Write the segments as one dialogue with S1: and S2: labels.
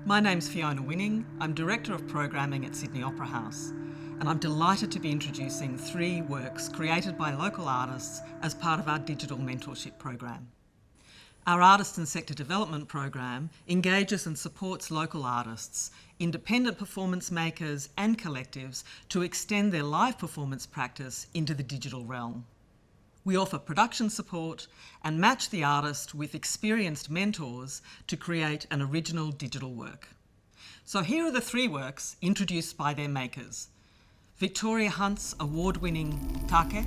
S1: My name's Fiona Winning. I'm Director of Programming at Sydney Opera House, and I'm delighted to be introducing 3 works created by local artists as part of our digital mentorship program. Our Artist and Sector Development program engages and supports local artists, independent performance makers and collectives to extend their live performance practice into the digital realm. We offer production support and match the artist with experienced mentors to create an original digital work. So here are the 3 works introduced by their makers. Victoria Hunt's award-winning Take,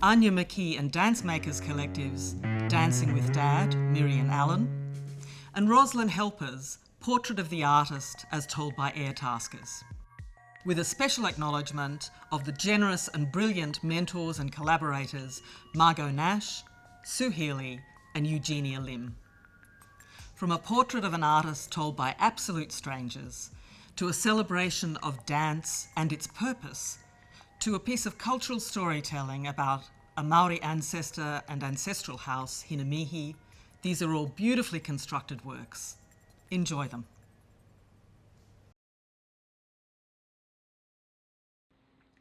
S1: Anya McKee and Dance Makers Collective's Dancing with Dad, Miri and Alan, and Roslyn Helper's Portrait of the Artist as told by Airtaskers, with a special acknowledgement of the generous and brilliant mentors and collaborators Margot Nash, Sue Healey and Eugenia. From a portrait of an artist told by absolute strangers, to a celebration of dance and its purpose, to a piece of cultural storytelling about a Maori ancestor and ancestral house, Hinamihi, these are all beautifully constructed works. Enjoy them.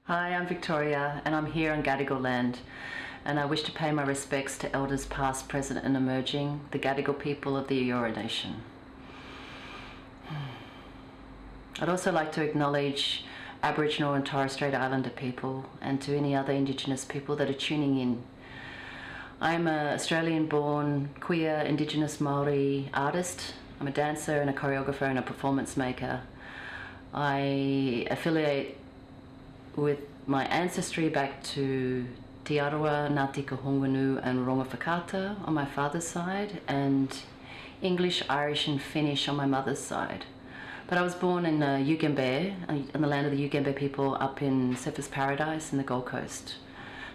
S2: Hi, I'm Victoria and I'm here on Gadigal land, and I wish to pay my respects to elders past, present and emerging, the Gadigal people of the Eora Nation. I'd also like to acknowledge Aboriginal and Torres Strait Islander people and to any other Indigenous people that are tuning in. I'm an Australian-born, queer, Indigenous Māori artist. I'm a dancer and a choreographer and a performance maker. I affiliate with my ancestry back to Te Arawa, Ngāti Kahungunu and Ronga Whakata on my father's side, and English, Irish and Finnish on my mother's side. But I was born in Ugembe, on the land of the Ugembe people up in Surfers Paradise in the Gold Coast.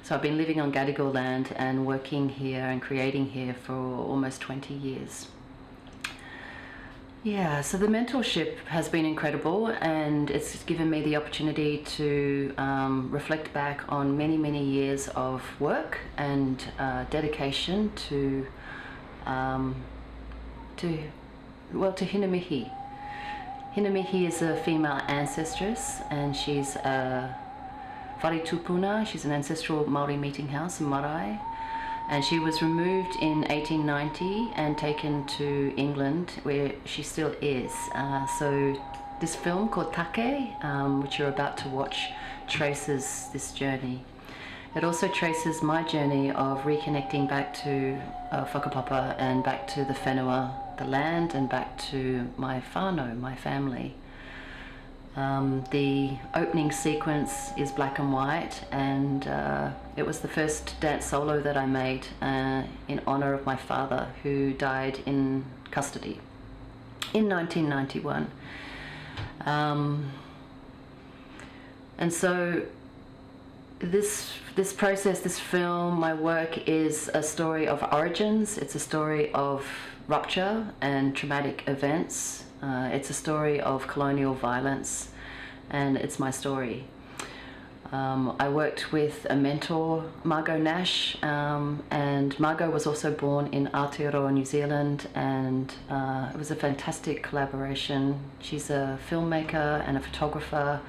S2: So I've been living on Gadigal land and working here and creating here for almost 20 years. Yeah, so the mentorship has been incredible, and it's given me the opportunity to reflect back on many, many years of work and dedication to Hinamihi. Hinamihi is a female ancestress, and she's a whare tupuna. She's an ancestral Māori meeting house in Marae. And she was removed in 1890 and taken to England, where she still is. So this film called Take, which you're about to watch, traces this journey. It also traces my journey of reconnecting back to whakapapa and back to the whenua, the land, and back to my whānau, my family. The opening sequence is black and white, and it was the first dance solo that I made in honour of my father, who died in custody in 1991. And so this process, this film, my work is a story of origins. It's a story of rupture and traumatic events. It's a story of colonial violence, and it's my story. I worked with a mentor, Margot Nash, and Margot was also born in Aotearoa, New Zealand, and it was a fantastic collaboration. She's a filmmaker and a photographer,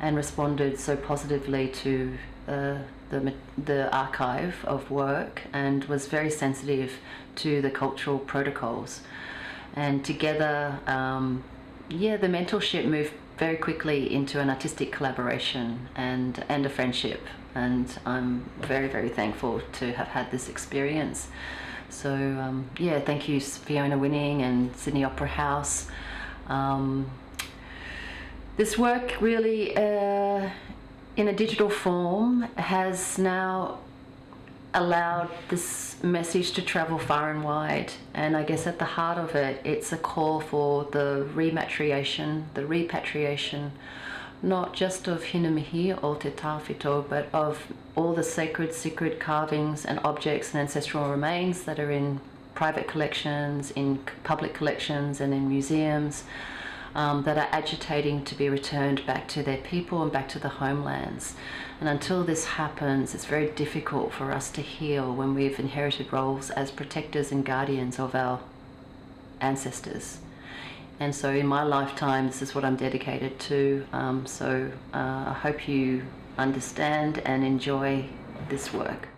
S2: and responded so positively to the archive of work, and was very sensitive to the cultural protocols. And together, the mentorship moved very quickly into an artistic collaboration and a friendship. And I'm very, very thankful to have had this experience. So thank you, Fiona Winning and Sydney Opera House. This work really, in a digital form, has now allowed this message to travel far and wide, and I guess at the heart of it, it's a call for the repatriation, not just of Hinamihi or Te Tawhito, but of all the sacred carvings and objects and ancestral remains that are in private collections, in public collections and in museums, that are agitating to be returned back to their people and back to the homelands. And until this happens, it's very difficult for us to heal when we've inherited roles as protectors and guardians of our ancestors. And so in my lifetime, this is what I'm dedicated to. I hope you understand and enjoy this work.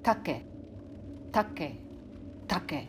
S3: Take, take, take.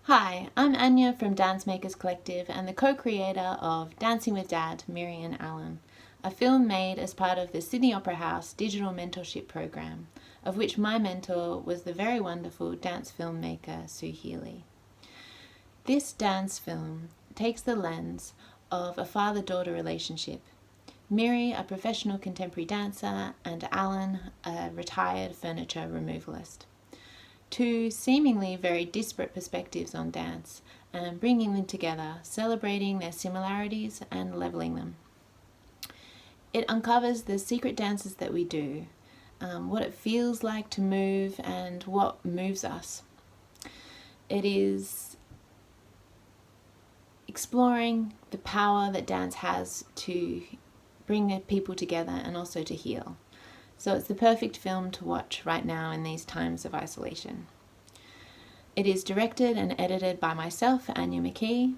S4: Hi, I'm Anya from Dance Makers Collective and the co-creator of Dancing with Dad, Miri and Alan, a film made as part of the Sydney Opera House digital mentorship program, of which my mentor was the very wonderful dance filmmaker Sue Healey. This dance film takes the lens of a father-daughter relationship. Miri, a professional contemporary dancer, and Alan, a retired furniture removalist. Two seemingly very disparate perspectives on dance and bringing them together, celebrating their similarities and leveling them. It uncovers the secret dances that we do, what it feels like to move and what moves us. It is exploring the power that dance has to bring people together and also to heal. So it's the perfect film to watch right now in these times of isolation. It is directed and edited by myself, Anya McKee,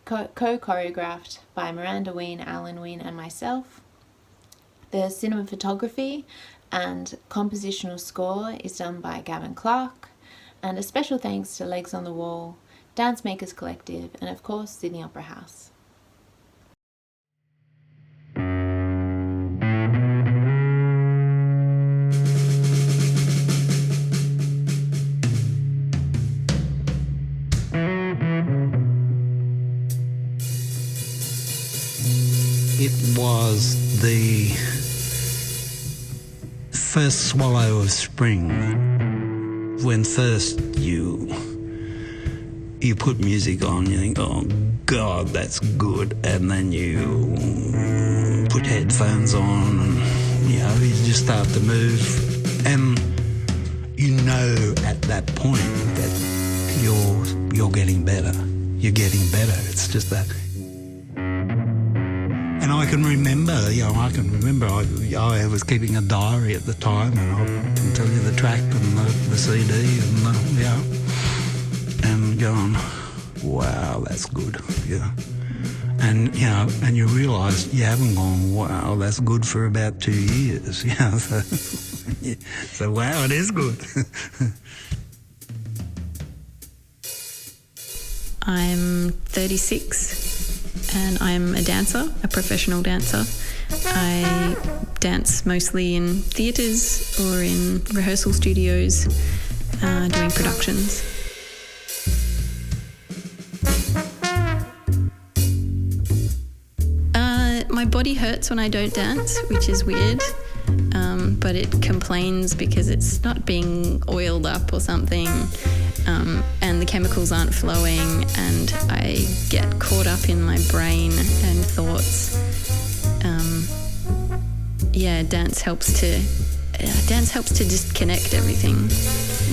S4: co-choreographed by Miranda Ween, Alan Ween and myself. The cinematography and compositional score is done by Gavin Clark, And a special thanks to Legs on the Wall, Dance Makers Collective, and of course Sydney Opera House.
S5: It was the first swallow of spring when first you put music on, you think, oh God, that's good, and then you put headphones on and you just start to move, and you know at that point that you're getting better. You're getting better. It's just that. And I can remember, I was keeping a diary at the time, and I can tell you the track and the CD and going, wow, that's good, And, and you realise you haven't gone, wow, that's good for about 2 years, so wow, it is good.
S6: I'm 36 and I'm a dancer, a professional dancer. I dance mostly in theatres or in rehearsal studios, doing productions. My body hurts when I don't dance, which is weird, but it complains because it's not being oiled up or something. And the chemicals aren't flowing, and I get caught up in my brain and thoughts. Dance helps to just connect everything,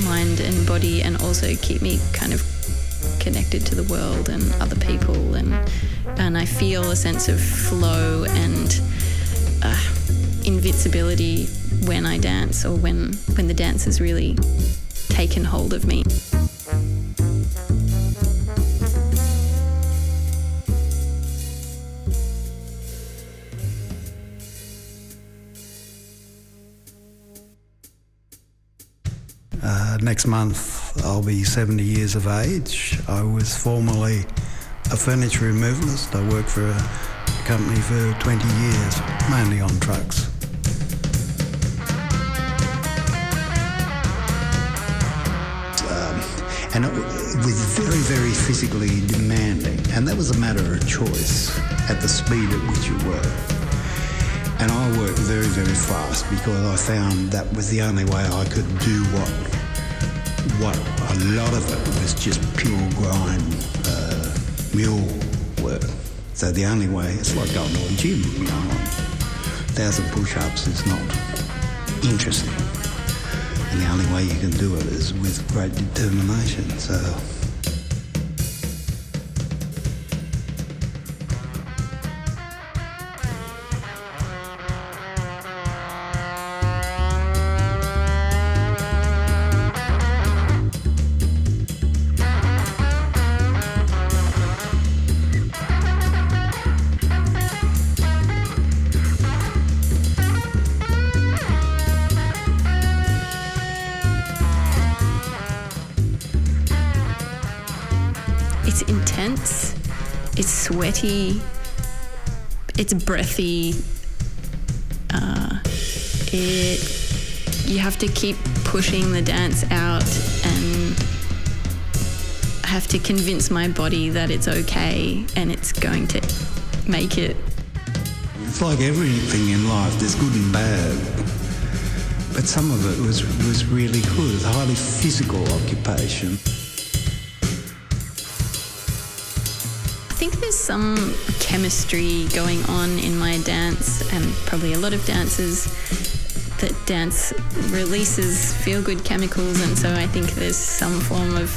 S6: mind and body, and also keep me kind of connected to the world and other people, and I feel a sense of flow and invincibility when I dance, or when the dance has really taken hold of me.
S5: Next month I'll be 70 years of age. I was formerly a furniture removalist. I worked for a company for 20 years, mainly on trucks. And it was very, very physically demanding. And that was a matter of choice at the speed at which you work. And I worked very, very fast because I found that was the only way I could do what a lot of it was just pure grind, mule work. So the only way, it's like going to a gym, 1,000 push-ups is not interesting. And the only way you can do it is with great determination. So
S6: it's intense, it's sweaty, it's breathy. You have to keep pushing the dance out, and I have to convince my body that it's okay and it's going to make it.
S5: it's like everything in life, there's good and bad. But some of it was really good. It's a highly physical occupation.
S6: I think there's some chemistry going on in my dance, and probably a lot of dancers, that dance releases feel-good chemicals, and so I think there's some form of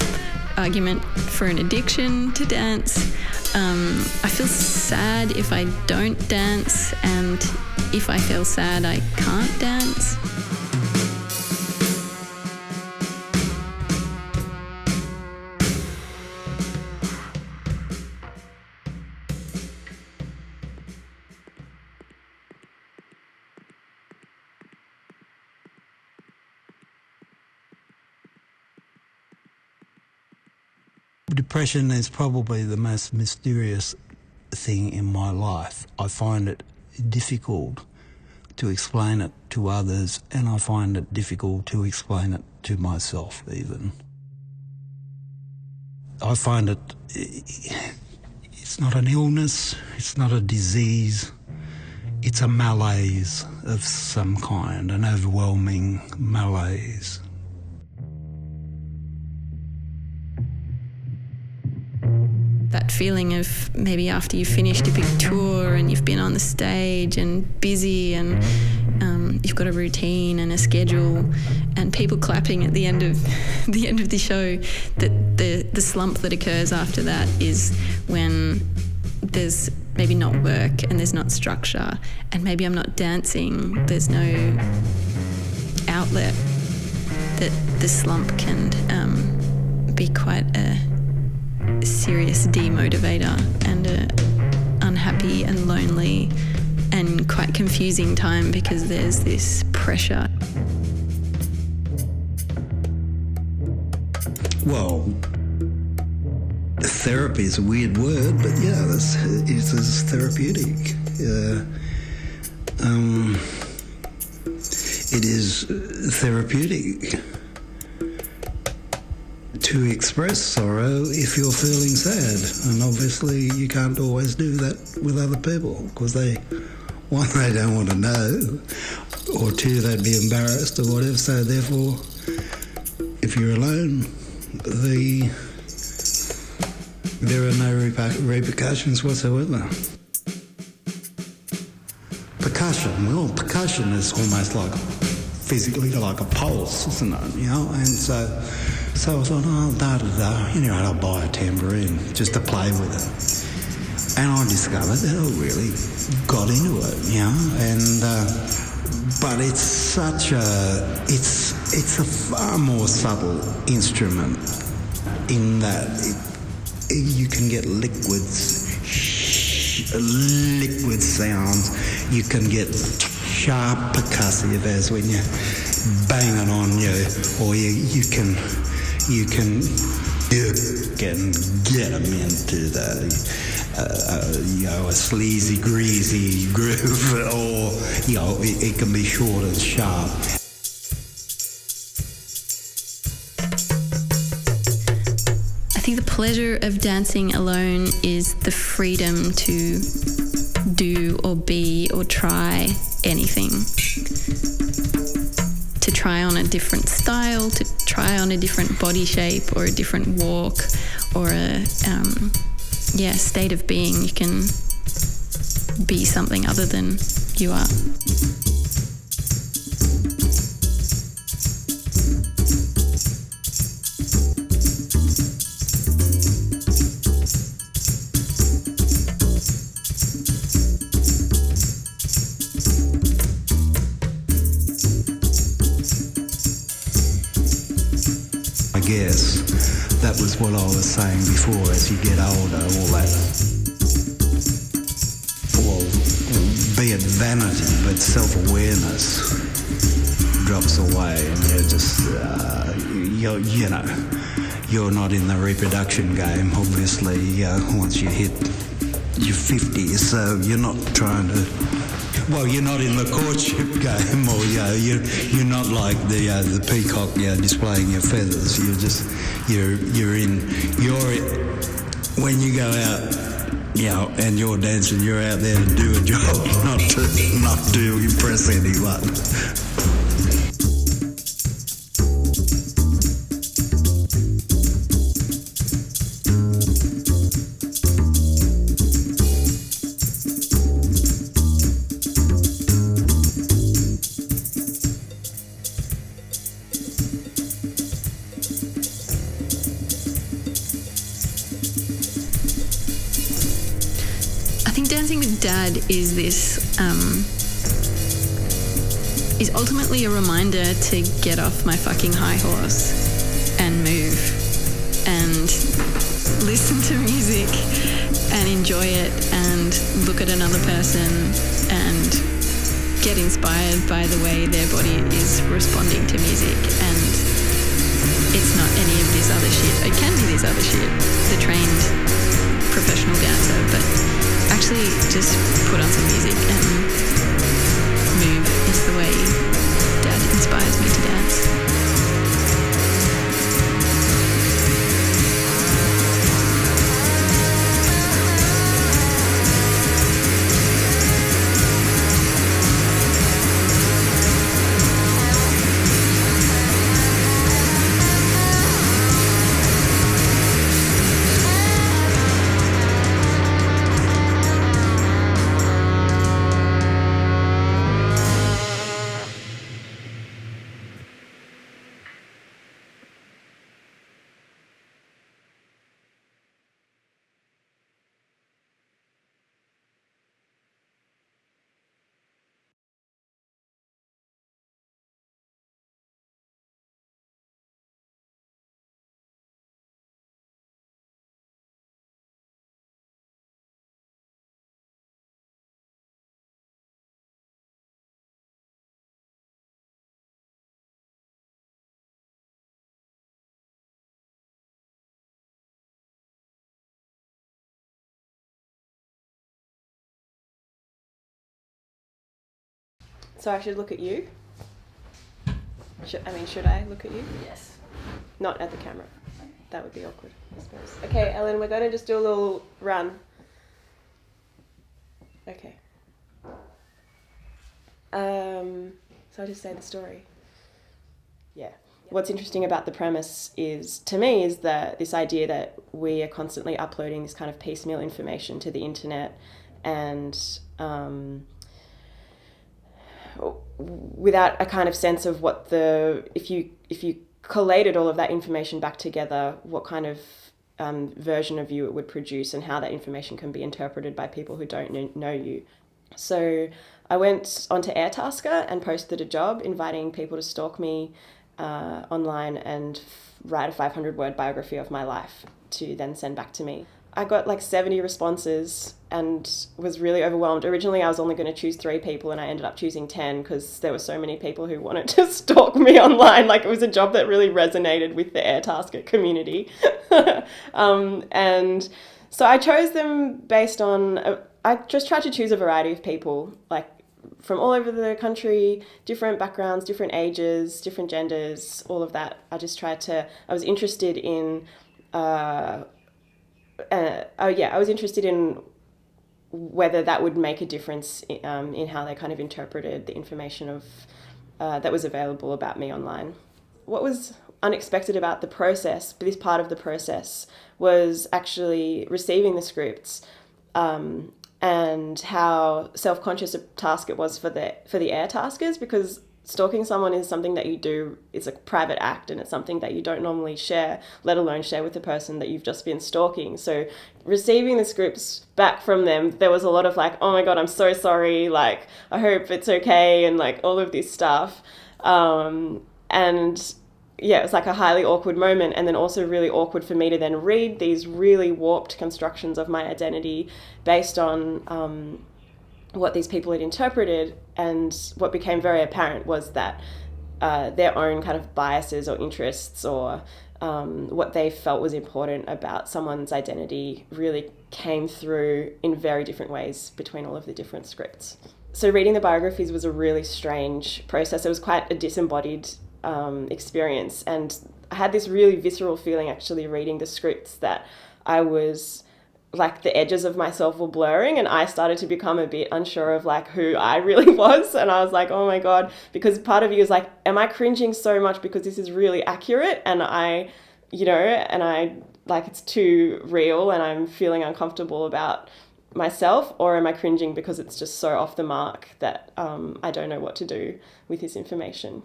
S6: argument for an addiction to dance. I feel sad if I don't dance, and if I feel sad I can't dance.
S5: Depression is probably the most mysterious thing in my life. I find it difficult to explain it to others, and I find it difficult to explain it to myself even. I find it's not an illness, it's not a disease, it's a malaise of some kind, an overwhelming malaise.
S6: That feeling of maybe after you've finished a big tour and you've been on the stage and busy and you've got a routine and a schedule and people clapping at the end of the show, that the slump that occurs after that is when there's maybe not work and there's not structure and maybe I'm not dancing, there's no outlet. That the slump can be quite a serious demotivator and a unhappy and lonely and quite confusing time because there's this pressure.
S5: Well, therapy is a weird word, but yeah, it's therapeutic. It is therapeutic to express sorrow if you're feeling sad, and obviously you can't always do that with other people because one, they don't want to know, or two, they'd be embarrassed or whatever, so therefore if you're alone, there are no repercussions whatsoever. Percussion is almost like physically like a pulse, isn't it? You know, and so I thought, I'll buy a tambourine just to play with it. And I discovered that I really got into it, you know, and but it's a far more subtle instrument in that you can get liquid sounds, you can get sharp percussive as when you're banging on or you can get them into a sleazy, greasy groove, or it can be short and sharp.
S6: I think the pleasure of dancing alone is the freedom to do or be or try anything. To try on a different style, to try on a different body shape or a different walk or a state of being. You can be something other than you are.
S5: That was what I was saying before, as you get older, all that, well, be it vanity, but self-awareness drops away and you're just, you're not in the reproduction game, obviously, once you hit your 50s, so you're not trying to, well, you're not in the courtship game, or you're not like the peacock, displaying your feathers. You're just when you go out, and you're dancing, you're out there to do a job, not to impress anyone.
S6: Dancing with Dad is is ultimately a reminder to get off my fucking high horse and move and listen to music and enjoy it and look at another person and get inspired by the way their body is responding to music. And it's not any of this other shit. It can be this other shit, the trained professional dancer, but actually just put on some music and move is the way Dad inspires me to dance.
S7: So I should look at you? Should I look at you?
S2: Yes.
S7: Not at the camera. That would be awkward, I suppose. Okay, Ellen, we're going to just do a little run. Okay. So I just say the story. Yeah. What's interesting about the premise is, to me, is that this idea that we are constantly uploading this kind of piecemeal information to the internet, and without a kind of sense of what if you collated all of that information back together, what kind of version of you it would produce, and how that information can be interpreted by people who don't know you. So I went onto Airtasker and posted a job inviting people to stalk me online and write a 500-word biography of my life to then send back to me. I got like 70 responses and was really overwhelmed. Originally, I was only going to choose 3 people, and I ended up choosing 10 because there were so many people who wanted to stalk me online. Like, it was a job that really resonated with the Airtasker community. And so I chose them based on, I just tried to choose a variety of people, like from all over the country, different backgrounds, different ages, different genders, all of that. I was interested in, I was interested in whether that would make a difference in how they kind of interpreted the information that was available about me online. What was unexpected about the process, this part of the process, was actually receiving the scripts and how self-conscious a task it was for the Airtaskers, because stalking someone is something that you do, it's a private act, and it's something that you don't normally share, let alone share with the person that you've just been stalking. So receiving the scripts back from them, there was a lot of like, oh my God, I'm so sorry, like, I hope it's okay, and like all of this stuff. And yeah, it was like a highly awkward moment, and then also really awkward for me to then read these really warped constructions of my identity based on what these people had interpreted. And what became very apparent was that their own kind of biases or interests, or what they felt was important about someone's identity, really came through in very different ways between all of the different scripts. So reading the biographies was a really strange process. It was quite a disembodied experience, and I had this really visceral feeling actually reading the scripts that I was like, the edges of myself were blurring, and I started to become a bit unsure of like who I really was. And I was like, oh my God, because part of you is like, am I cringing so much because this is really accurate, and I like, it's too real and I'm feeling uncomfortable about myself, or am I cringing because it's just so off the mark that I don't know what to do with this information?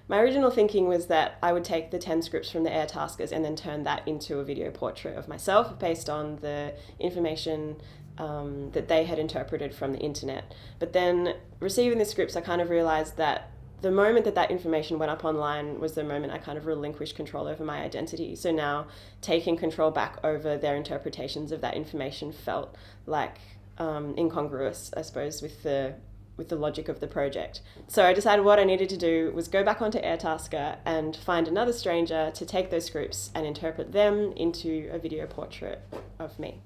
S7: My original thinking was that I would take the 10 scripts from the Airtaskers and then turn that into a video portrait of myself based on the information that they had interpreted from the internet. But then receiving the scripts, I kind of realised that the moment that information went up online was the moment I kind of relinquished control over my identity. So now taking control back over their interpretations of that information felt like incongruous, I suppose, with the with the logic of the project. So I decided what I needed to do was go back onto Airtasker and find another stranger to take those scripts and interpret them into a video portrait of me.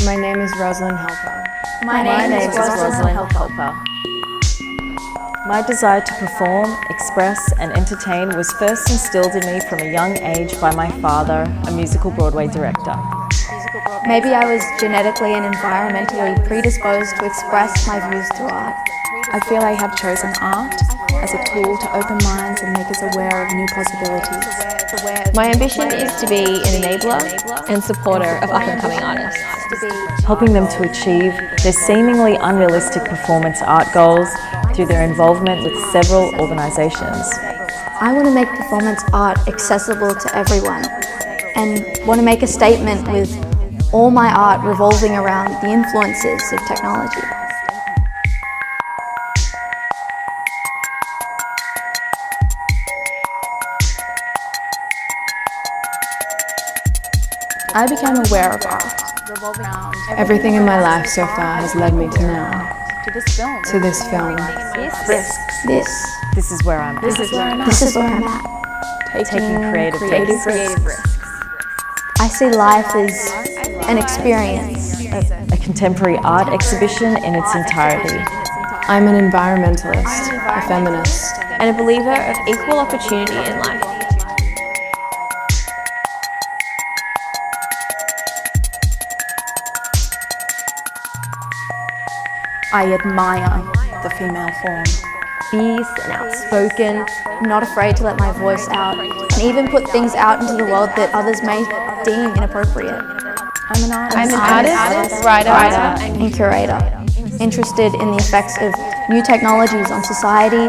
S8: My name is Roslyn Helper.
S9: My name is Roslyn Helper.
S10: My desire to perform, express and entertain was first instilled in me from a young age by my father, a musical Broadway director.
S9: Maybe I was genetically and environmentally predisposed to express my views through art.
S11: I feel I have chosen art as a tool to open minds and make us aware of new possibilities.
S12: My ambition is to be an enabler and supporter of up-and-coming artists.
S10: Helping them to achieve their seemingly unrealistic performance art goals through their involvement with several organisations.
S9: I want to make performance art accessible to everyone and want to make a statement with all my art revolving around the influences of technology.
S11: I became aware of art. Everything in my life so far has led me to now. To this film.
S10: This is where I'm at.
S9: This is where I'm at.
S10: Taking creative risks.
S9: I see life as an experience.
S10: A contemporary art exhibition in its entirety.
S11: I'm an environmentalist, a feminist,
S12: and a believer of equal opportunity in life.
S11: I admire the female form.
S9: Fierce and outspoken, not afraid to let my voice out, and even put things out into the world that others may deem inappropriate.
S11: I'm an artist, writer,
S9: and curator, interested in the effects of new technologies on society,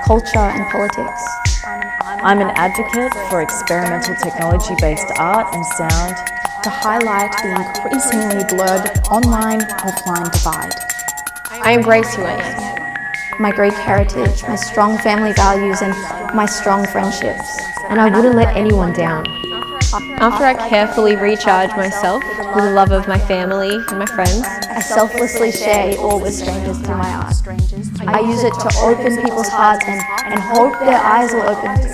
S9: culture, and politics.
S10: I'm an advocate for experimental technology-based art and sound
S11: to highlight the increasingly blurred online-offline divide.
S12: I embrace who I am.
S9: My Greek heritage, my strong family values, and my strong friendships.
S13: And I wouldn't let anyone down.
S12: After I carefully recharge myself with the love of my family and my friends,
S9: I selflessly share it all with strangers through my art. I use it to open people's hearts and hope their eyes will open too.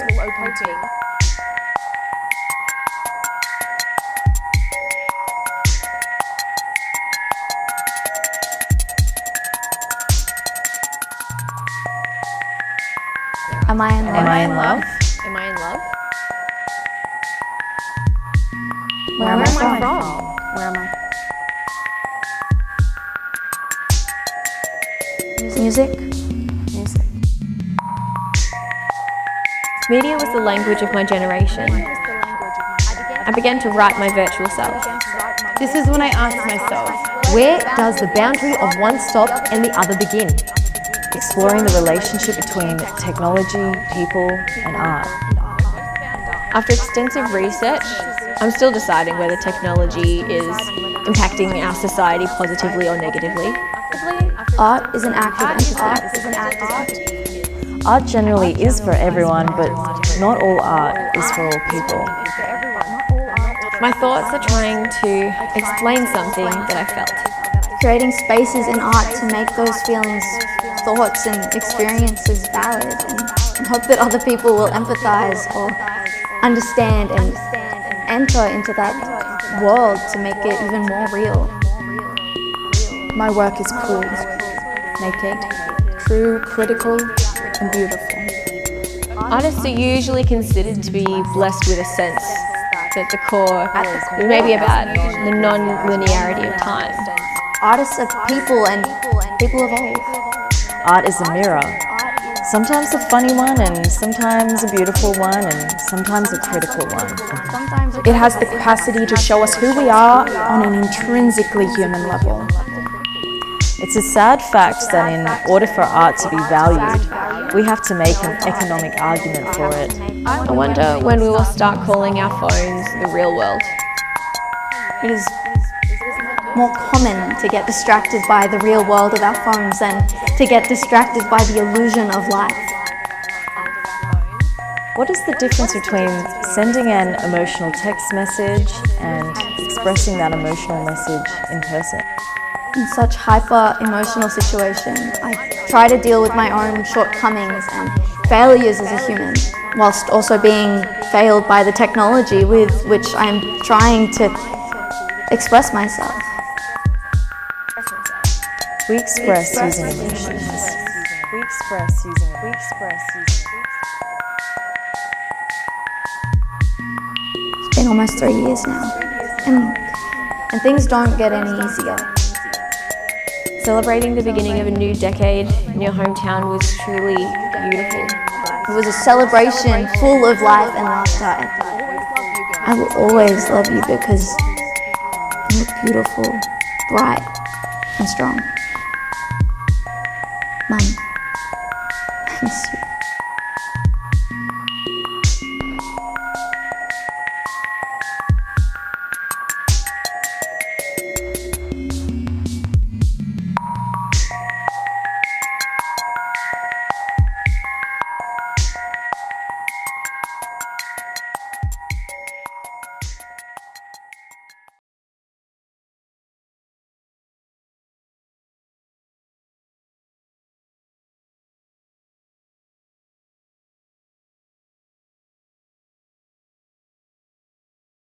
S9: Am I in love?
S10: Am I in love?
S12: Am I in love?
S9: Where am I from?
S11: Where am I?
S9: Music.
S12: Media was the language of my generation. I began to write my virtual self.
S13: This is when I asked myself, where does the boundary of one stop and the other begin?
S10: Exploring the relationship between technology, people, and art.
S12: After extensive research, I'm still deciding whether technology is impacting our society positively or negatively.
S9: Art is an act of empathy.
S10: Art generally is for everyone, but not all art is for all people.
S12: My thoughts are trying to explain something that I felt.
S9: Creating spaces in art to make those feelings, thoughts and experiences valid and and hope that other people will empathize or understand and enter into that world to make it even more real.
S11: My work is cool, naked, true, critical, and beautiful.
S12: Artists are usually considered to be blessed with a sense that the core is maybe about the non-linearity of time.
S9: Artists are people and people evolve.
S10: Art is a mirror. Sometimes a funny one, and sometimes a beautiful one, and sometimes a critical one.
S11: It has the capacity to show us who we are on an intrinsically human level.
S10: It's a sad fact that in order for art to be valued, we have to make an economic argument for it.
S12: I wonder when we will start calling our phones the real world.
S9: It is more common to get distracted by the real world of our phones than to get distracted by the illusion of life.
S10: What is the difference between sending an emotional text message and expressing that emotional message in person?
S9: In such hyper-emotional situations, I try to deal with my own shortcomings and failures as a human, whilst also being failed by the technology with which I'm trying to express myself.
S10: We express using emotions. We express using
S9: It's been almost 3 years now, and things don't get any easier.
S12: Celebrating the beginning of a new decade in your hometown was truly beautiful.
S9: It was a celebration full of life and laughter. I will always love you because you look beautiful, bright, and strong. Mum, I miss you.